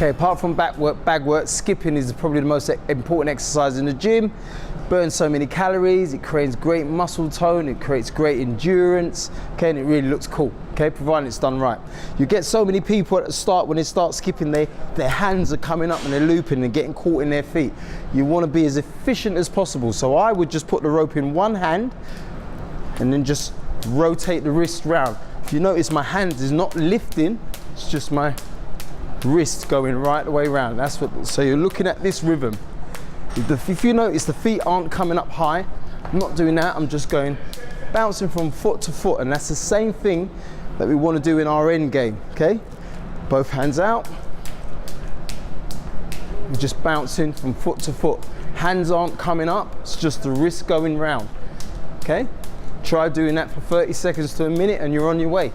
Okay, apart from back work, bag work, skipping is probably the most important exercise in the gym. Burns so many calories, it creates great muscle tone, it creates great endurance, okay, and it really looks cool, okay, providing it's done right. You get so many people at the start, when they start skipping, their hands are coming up and they're looping and getting caught in their feet. You want to be as efficient as possible, so I would just put the rope in one hand and then just rotate the wrist round. If you notice, my hand is not lifting, it's just my wrist going right the way around. That's what, so you're looking at this rhythm. If you notice, the feet aren't coming up high. I'm not doing that, I'm just going, bouncing from foot to foot, and that's the same thing that we want to do in our end game, okay? Both hands out. We're just bouncing from foot to foot. Hands aren't coming up, it's just the wrist going round, okay? Try doing that for 30 seconds to a minute and you're on your way.